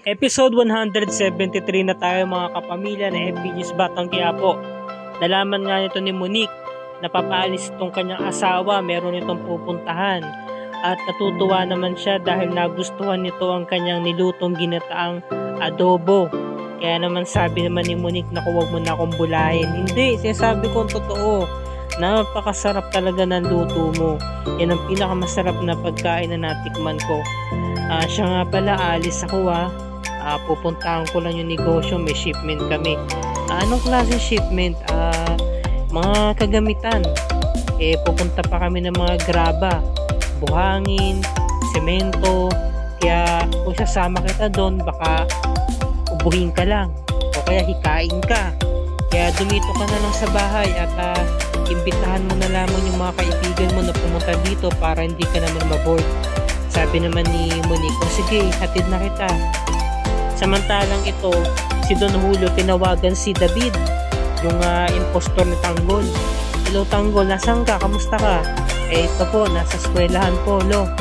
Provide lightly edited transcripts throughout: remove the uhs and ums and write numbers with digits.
Episode 173 na tayo mga kapamilya na FPG's Batang Quiapo. Nalaman nga nito ni Monique na papaalis itong kanyang asawa, meron itong pupuntahan. At natutuwa naman siya dahil nagustuhan nito ang kanyang nilutong ginataang adobo. Kaya naman sabi naman ni Monique na huwag mo na akong bulahin. Hindi, sinasabi ko ang totoo. Napakasarap talaga ng luto mo. Yan ang pinakamasarap na pagkain na natikman ko. Siya nga pala, alis ako pupuntahan ko lang yung negosyo, may shipment kami. Anong klase shipment? Mga kagamitan. Pupunta pa kami ng mga graba, buhangin, semento. Kaya kung sasama kita doon, baka ubuhin ka lang o kaya hikain ka. Kaya dumito ka na lang sa bahay at imbitahan mo na lamang yung mga kaibigan mo na pumunta dito para hindi ka naman maboard. Sabi naman ni Monique, sige, hatid na kita. Samantalang ito, si Don Julio, tinawagan si David, yung impostor ni Tanggol. Hello Tanggol, nasan ka? Kamusta ka? Ito po, nasa eskwelahan po, lo.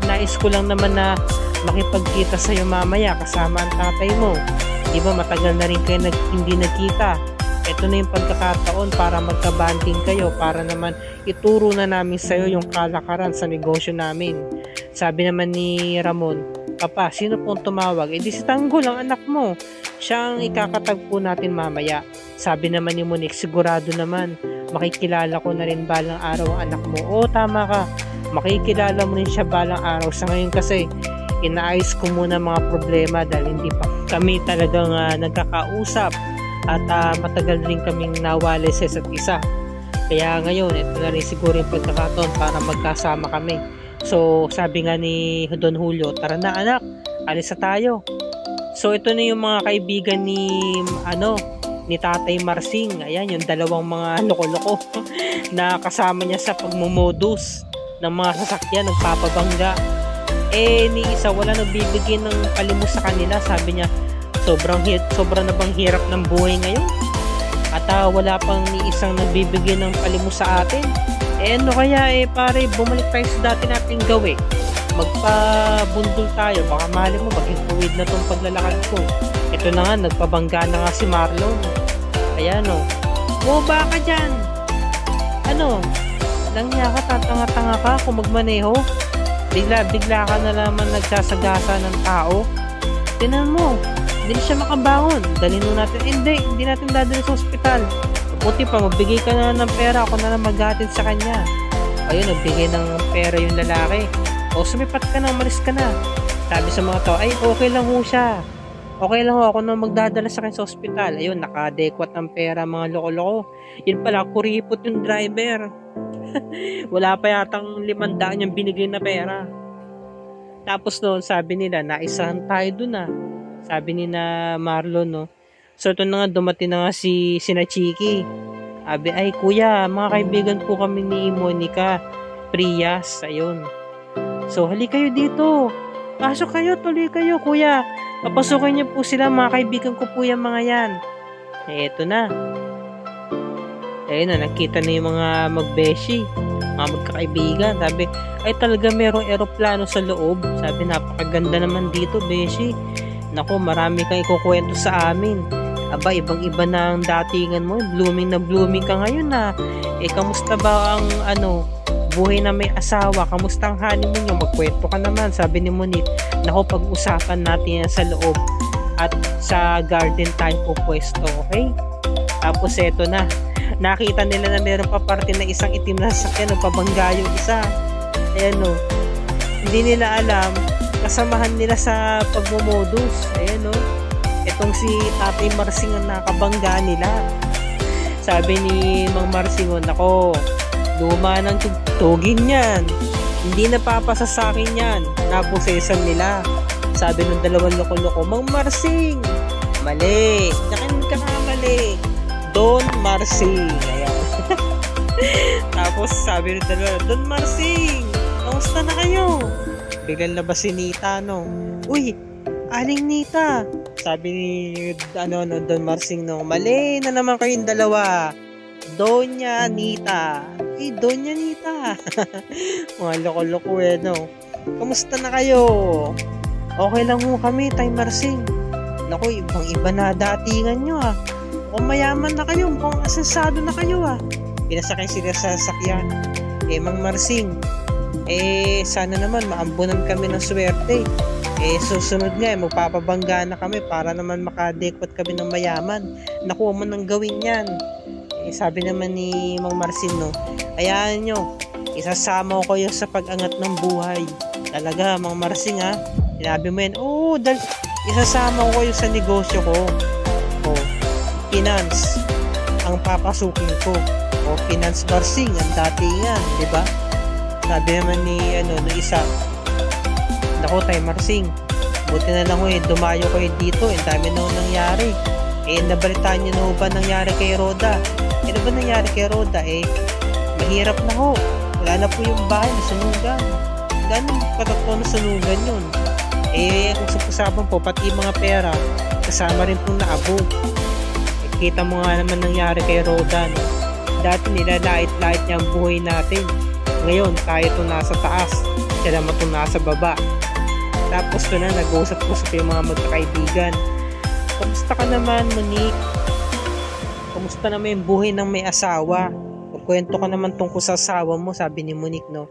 Nais ko lang naman na makipagkita sa'yo mamaya kasama ang tatay mo. Di ba matagal na rin kayo hindi nagkita? Ito na yung pagkakataon para magkabanding kayo, para naman ituro na namin sa'yo yung kalakaran sa negosyo namin. Sabi naman ni Ramon, Papa, sino pong tumawag? Di si Tanggol, ang anak mo. Siya ang ikakatagpo natin mamaya. Sabi naman ni Monique, sigurado naman, makikilala ko na rin balang araw ang anak mo. Oo, tama ka. Makikilala mo rin siya balang araw. Sa ngayon kasi, inaayos ko muna mga problema dahil hindi pa kami talagang nagkakausap at matagal rin kaming nawalay sa isa't isa. Kaya ngayon, ito na rin siguro yung pagkakataon para magkasama kami. So, sabi nga ni Don Julio, tara na anak, alis na tayo. So, ito na yung mga kaibigan ni Tatay Marsing. Ayan, yung dalawang mga loko-loko na kasama niya sa pagmumodus ng mga sasakyan, nagpapabangga. Ni isa wala nagbibigay ng palimos sa kanila. Sabi niya, sobrang na bang hirap ng buhay ngayon? At wala pang ni isang nagbibigay ng palimos sa atin. Ano kaya pare, bumalik tayo sa dati nating gawin. Magpabundol tayo, baka mali mo maging tuwid na tong paglalakad ko. Ito na nga, nagpabangga na nga si Marlon. Ayan ba ka dyan? Langya ka, tatanga-tanga ka kung magmaneho. Bigla ka na naman nagsasagasa ng tao. Tinan mo, hindi siya makabangon. Dalhin mo natin, hindi natin dadali sa ospital. Buti pa, magbigay ka na ng pera, ako na lang maghatid sa kanya. Ayun, nagbigay ng pera yung lalaki. O, sumipat ka na, umalis ka na. Sabi sa mga tao, okay lang ho siya. Okay lang ho, ako na magdadala sa kanya sa ospital. Ayun, nakadekwat ng pera mga loko-loko. Yun pala, kuripot yung driver. Wala pa yatang 500 yung binigay na pera. Tapos noon, sabi nila, naisahan tayo dun Sabi ni na Marlon, So, ito na nga, dumating na nga sina Chiki. Sabi, kuya, mga kaibigan po kami ni Monica Prias. Ayun. So, hali kayo dito. Pasok kayo, tuloy kayo, kuya. Papasukin niyo po sila, mga kaibigan ko po yung mga yan. Eto na. Ayun na, nakita na yung mga magbeshi, mga magkakaibigan. Sabi, talaga merong eroplano sa loob. Sabi, napakaganda naman dito, beshi. Naku, marami kang ikukwento sa amin. Ibang-iba na ang datingan mo. Blooming na blooming ka ngayon kamusta ba ang buhay na may asawa? Kamusta ang honeymoon nyo? Magkwento ka naman, sabi ni Monique. Naku, pag-usapan natin yan sa loob. At sa garden tayo po pwesto, okay? Tapos eto na. Nakita nila na meron pa parte na isang itim na sasakyan. Pabangga yung isa. Ayan Hindi nila alam. Kasamahan nila sa pagmumodus. Ayan itong si Tatay Marsing ang nakabangga nila. Sabi ni Mang Marsing, nako, luma ng tugtugin yan. Hindi napapasa sa akin yan. Naposesan nila. Sabi ng dalawang loko-loko, Mang Marsing, mali. Nakinig ka na mali. Don Marsing. Ayan. Tapos sabi ng dalawa, Don Marsing, kamusta na kayo? Biglang labas si Nita, Uy, Aling Nita. Sabi ni Don Marsing, mali na naman kayong dalawa. Doña Nita. Doña Nita. Mga loko-loko Kamusta na kayo? Okay lang ho kami, Tay Marsing. Naku, ibang iba na datingan nyo ah. Kung mayaman na kayo, kung asensado na kayo ah. Pinasakay sila sa sasakyan. Mang Marsing, sana naman maambunan kami ng swerte. Susunod nga, magpapabangga na kami para naman makadekot kami ng mayaman. Naku, mo nang gawin yan. Sabi naman ni Mang Marsing, no, hayaan nyo, isasama ko kayo sa pag-angat ng buhay. Talaga, Mang Marsing ha. Sinabi mo yan, isasama ko kayo sa negosyo ko. Finance ang papasukin ko. Finance Marsing ang datingan, di ba? Sabi naman ni isa, naku Tay Marsing, buti na lang dumayo kayo dito, dami na nangyari. Nabalitaan nyo na ba nangyari kay Roda? Ano ba nangyari kay Roda? Mahirap na ho. Wala na po yung bahay, nasunugan. Wala na patatlo na sunugan yun. Kung sapasapan po, pati mga pera, kasama rin pong naabog. Kita mo nga naman nangyari kay Roda, no? Dati nilalait-lait niya ang buhay natin. Ngayon, tayo ito nasa taas, siya naman ito nasa baba. Tapos ito na, nag-usap-usap yung mga magkakaibigan. Kumusta ka naman, Monique? Kumusta naman yung buhay ng may asawa? Magkwento ka naman tungkol sa asawa mo, sabi ni Monique, no?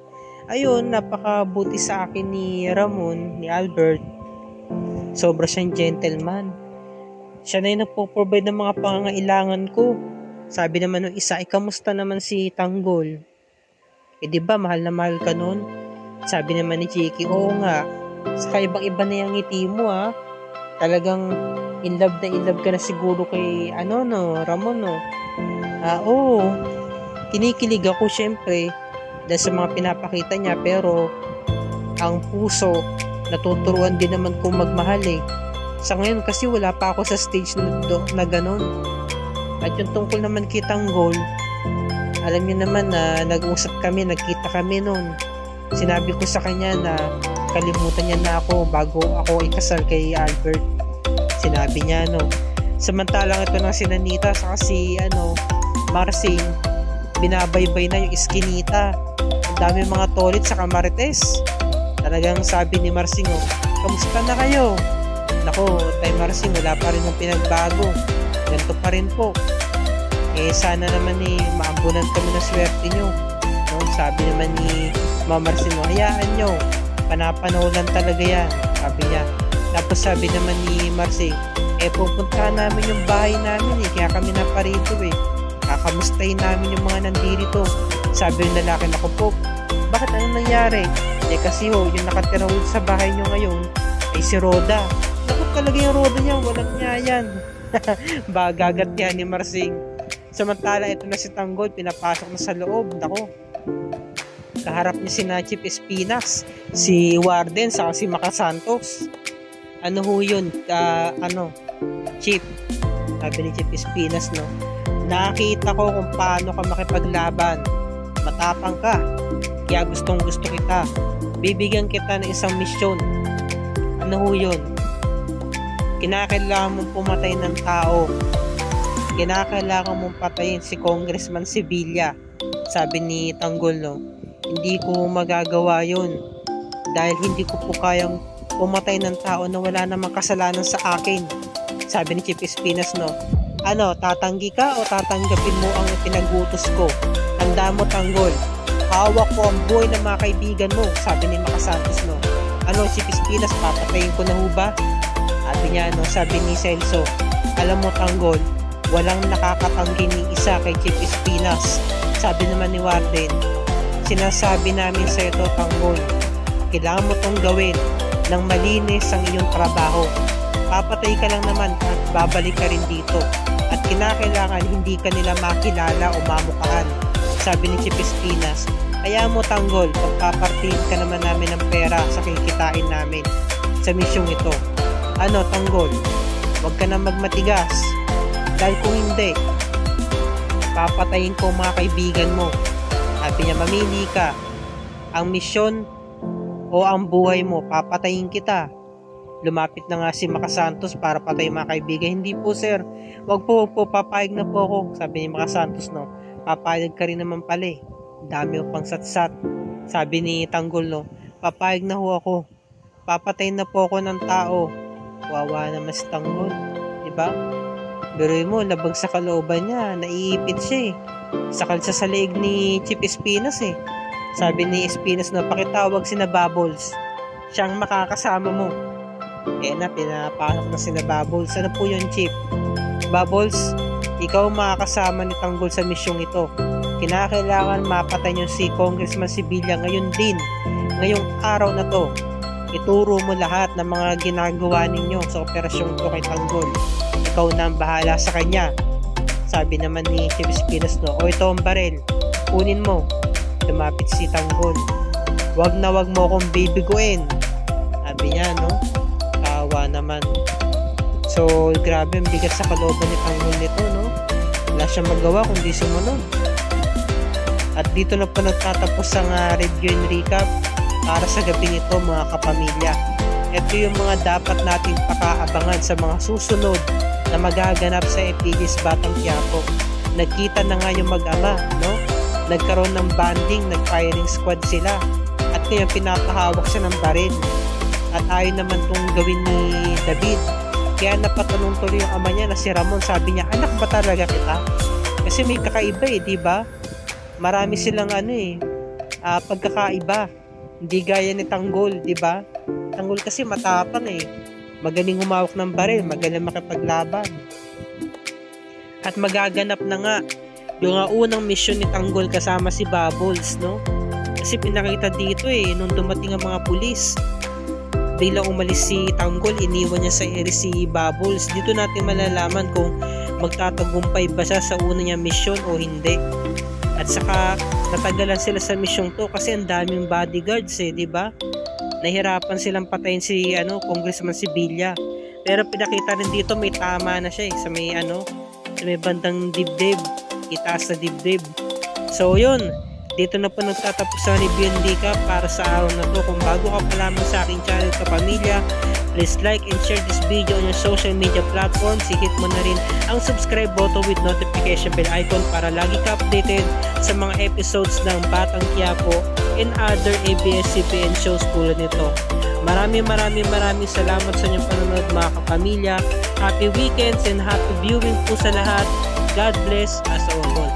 Ayun, napakabuti sa akin ni Ramon, ni Albert. Sobra siyang gentleman. Siya na yung nagpo-provide ng mga pangangailangan ko. Sabi naman ng isa, kamusta naman si Tanggol? Di ba, mahal na mahal ka nun? Sabi naman ni Chiki, oo nga. Saka ibang-iba na yung ngiti mo ha. Talagang in love ka na siguro kay Ramon, no? Oo. Kinikilig ako syempre dahil sa mga pinapakita niya, pero ang puso natuturuan din naman kong magmahal Sa ngayon kasi wala pa ako sa stage na ganun. At yung tungkol naman kitang goal, alam niyo naman na nag-usap kami, nagkita kami noon. Sinabi ko sa kanya na kalimutan niya na ako bago ako ikasal kay Albert. Sinabi niya, samantalang ito ng sinanita sa si Marsing, binabaybay na yung iskinita. Ang dami mga tolit sa Marites. Talagang sabi ni Marsing, kamusta na kayo? Nako, Tay Marsing, wala pa rin yung pinagbago. Ganito pa rin po. Sana naman maambunan kami ng swerte nyo. Sabi naman ni Mama Marsing, hayaan nyo, panapanawalan talaga yan, sabi niya. Tapos sabi naman ni Marsing, pupuntahan namin yung bahay namin kaya kami naparito kakamustahin namin yung mga nandirito. Sabi yung lalaki, naku po, bakit anong nangyari? Kasi yung nakatira sa bahay nyo ngayon ay si Roda. Naku talaga yung Roda niya, walang niya yan. Bagagat yan ni Marsing. Samantala ito na si Tanggol, pinapasok na sa loob. Naku, kaharap niya si Chief Espinas, si Warden, saka si Maka Santos. Ano ho yun? Chief, sabi ni Chief Espinas, nakita ko kung paano ka makipaglaban. Matapang ka, kaya gustong gusto kita. Bibigyan kita ng isang misyon. Ano ho yun? Kinakailangan mong pumatay ng tao. Kinakailangan mong patayin si Congressman Sevilla. Sabi ni Tanggol, hindi ko magagawa yun dahil hindi ko po kayang pumatay ng tao na wala namang kasalanan sa akin. Sabi ni Chief Espinas, tatanggi ka o tatanggapin mo ang ipinagutos ko? Tanda mo, Tanggol, hawak ko ang buhay ng mga kaibigan mo. Sabi ni Maka Santos, Chief Espinas, papatayin ko na ho ba? Sabi niya, sabi ni Celso, alam mo, Tanggol, walang nakakatanggi ni isa kay Chief Espinas. Sabi naman ni Warden, sinasabi namin sa ito, Tanggol, kailangan mo tong gawin ng malinis ang iyong trabaho. Papatay ka lang naman at babalik ka rin dito. At kinakailangan hindi ka nila makilala o mamukhaan. Sabi ni Chief Espinas, kaya mo, Tanggol, pagpapartiin ka naman namin ng pera sa kikitain namin sa misyong ito. Tanggol, huwag ka na magmatigas. Dahil kung hindi, papatayin ko mga kaibigan mo. Sabi niya, mamili ka. Ang misyon o ang buhay mo, papatayin kita. Lumapit na nga si Maka Santos para patayin mga kaibigan. Hindi po, sir. Wag po, papayag na po ako. Sabi ni Maka Santos, papayag ka rin naman pala Dami o pang satsat. Sabi ni Tanggol, papayag na ho ako. papatay na po ako ng tao. Wawa naman si Tanggol, di ba? Biruin mo, labag sa kalooban niya, naiipit siya eh. Sakal siya sa leeg ni Chief Espinas eh. Sabi ni Espinas na pakitawag sina Bubbles. Siyang makakasama mo. Pinapasok na sina Bubbles. Ano po yun, Chief? Bubbles, ikaw makakasama ni Tanggol sa misyong ito. Kinakailangan mapatay niyo si Congressman Sibilya ngayon din. Ngayong araw na to. Ituro mo lahat ng mga ginagawa ninyo sa operasyong to kay Tanggol. Ikaw na ang bahala sa kanya. Sabi naman ni Chief Espinas, no, o ito ang barel, kunin mo. Lumapit si Tanggol. Wag na wag mo akong bibiguin. Sabi niya, no, kawa naman. So grabe ang bigat sa kalooban ni Tanggol nito, no. Wala siyang magawa kundi sumunod. At dito na po nagtatapos ang review and recap para sa gabing ito, mga kapamilya. Ito yung mga dapat nating pakaabangan sa mga susunod na magaganap sa FPG's Batang Quiapo. Nagkita na nga yung mag-ama, no? Nagkaroon ng banding, nag-firing squad sila. At ngayon pinapahawak siya ng baril. At ayaw naman itong gawin ni David. Kaya napatanong tuloy yung ama niya na si Ramon. Sabi niya, anak ba talaga kita? Kasi may kakaiba eh, di ba? Marami silang pagkakaiba. Hindi gaya ni Tanggol, di ba? Tanggol kasi matapang eh. Magaling humawak ng baril, magaling makipaglaban. At magaganap na nga yung unang misyon ni Tanggol kasama si Bubbles, no? Kasi pinakita dito nung dumating ang mga pulis, biglang umalis si Tanggol, iniwan niya sa ere si Bubbles. Dito natin malalaman kung magtatagumpay ba siya sa una niya misyon o hindi. At saka natagalan sila sa misyong to kasi ang daming bodyguards di ba? Nahirapan silang patayin si Congressman Sibilya. Pero pinakita rin dito may tama na siya sa may sa may bandang dibdib, itaas na dibdib. So yun, dito na po nagtatapos ang review and recap para sa araw na to. Kung bago ka pa lamang sa aking channel kapamilya, please like and share this video on your social media platforms. I-hit mo na rin ang subscribe button with notification bell icon para lagi ka updated sa mga episodes ng Batang Quiapo and other ABS-CBN shows tulad nito. Maraming salamat sa inyong panonood, mga kapamilya. Happy weekends and happy viewing po sa lahat. God bless us all.